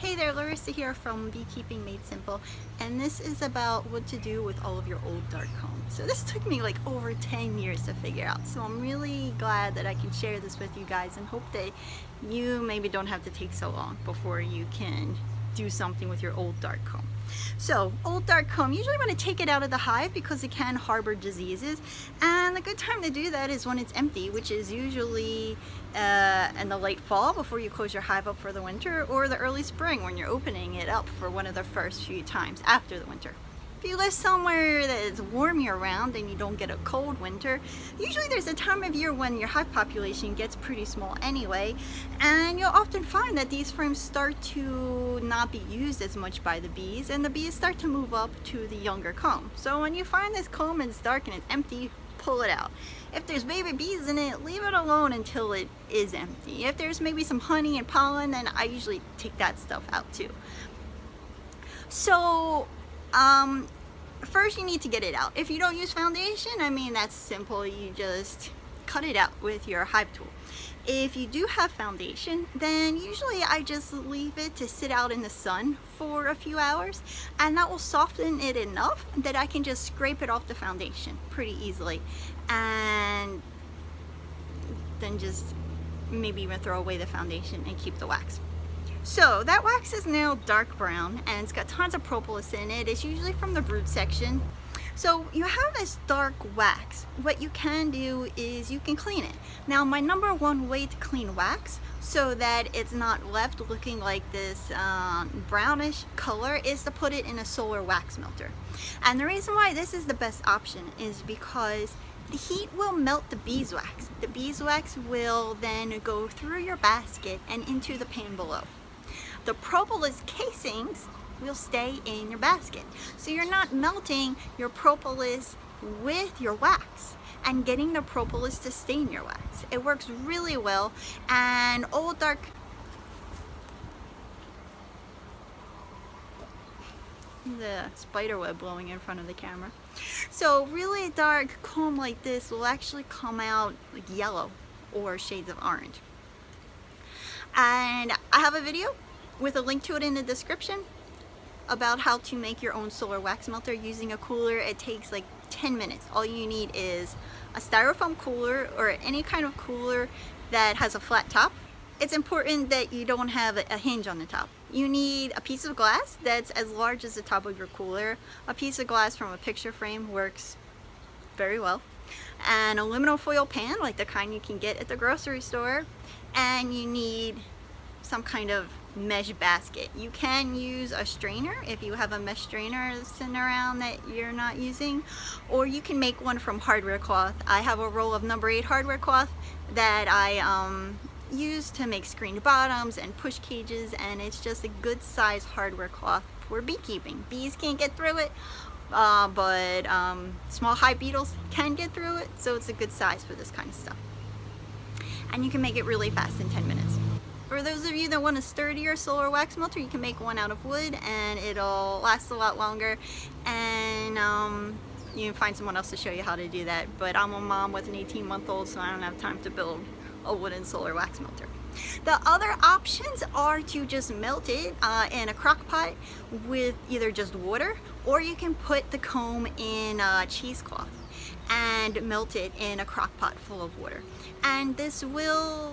Hey there, Larissa here from Beekeeping Made Simple, and this is about what to do with all of your old dark comb. So this took me like over 10 years to figure out, so I'm really glad that I can share this with you guys and hope that you maybe don't have to take so long before you can do something with your old dark comb. So old dark comb, usually want to take it out of the hive because it can harbor diseases, and a good time to do that is when it's empty, which is usually in the late fall before you close your hive up for the winter, or the early spring when you're opening it up for one of the first few times after the winter. If you live somewhere that is warm year round and you don't get a cold winter, usually there's a time of year when your hive population gets pretty small anyway, and you'll often find that these frames start to not be used as much by the bees, and the bees start to move up to the younger comb. So when you find this comb and it's dark and it's empty, pull it out. If there's baby bees in it, leave it alone until it is empty. If there's maybe some honey and pollen, then I usually take that stuff out too. So first you need to get it out. If you don't use foundation, I mean, that's simple. You just cut it out with your hive tool. If you do have foundation, then usually I just leave it to sit out in the sun for a few hours, and that will soften it enough that I can just scrape it off the foundation pretty easily, and then just maybe even throw away the foundation and keep the wax. So that wax is now dark brown and it's got tons of propolis in it. It's usually from the brood section. So you have this dark wax. What you can do is you can clean it. Now my number one way to clean wax so that it's not left looking like this brownish color is to put it in a solar wax melter. And the reason why this is the best option is because the heat will melt the beeswax. The beeswax will then go through your basket and into the pan below. The propolis casings will stay in your basket. So you're not melting your propolis with your wax and getting the propolis to stain your wax. It works really well, and old dark the spider web blowing in front of the camera. So really dark comb like this will actually come out like yellow or shades of orange. And I have a video with a link to it in the description about how to make your own solar wax melter using a cooler. It takes like 10 minutes. All you need is a styrofoam cooler or any kind of cooler that has a flat top. It's important that you don't have a hinge on the top. You need a piece of glass that's as large as the top of your cooler. A piece of glass from a picture frame works very well. An aluminum foil pan like the kind you can get at the grocery store, and you need some kind of mesh basket. You can use a strainer if you have a mesh strainer sitting around that you're not using, or you can make one from hardware cloth. I have a roll of number 8 hardware cloth that I use to make screened bottoms and push cages, and it's just a good size hardware cloth for beekeeping. Bees can't get through it, but small hive beetles can get through it, so it's a good size for this kind of stuff. And you can make it really fast in 10 minutes. For those of you that want a sturdier solar wax melter, you can make one out of wood and it'll last a lot longer, and you can find someone else to show you how to do that. But I'm a mom with an 18-month-old, so I don't have time to build a wooden solar wax melter. The other options are to just melt it in a crock pot with either just water, or you can put the comb in cheesecloth and melt it in a crock pot full of water. And this will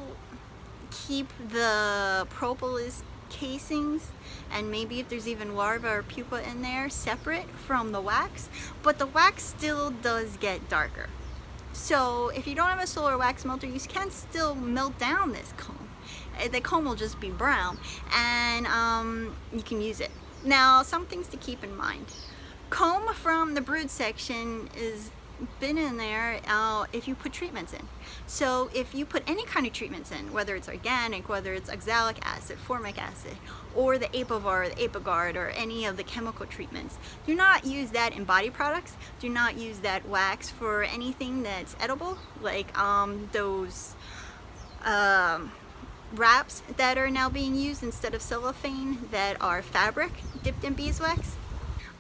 keep the propolis casings, and maybe if there's even larva or pupa in there, separate from the wax, but the wax still does get darker. So if you don't have a solar wax melter, you can still melt down this comb. The comb will just be brown, and you can use it. Now, some things to keep in mind. Comb from the brood section is been in there if you put treatments in. So if you put any kind of treatments in, whether it's organic, whether it's oxalic acid, formic acid, or the Apovar, the Apogard, or any of the chemical treatments, do not use that in body products. Do not use that wax for anything that's edible, like those wraps that are now being used instead of cellophane that are fabric dipped in beeswax.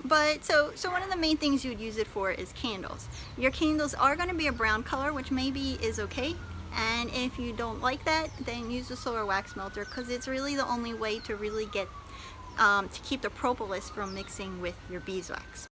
But so one of the main things you would use it for is candles. Your candles are going to be a brown color, which maybe is okay. And if you don't like that, then use the solar wax melter, because it's really the only way to really get to keep the propolis from mixing with your beeswax.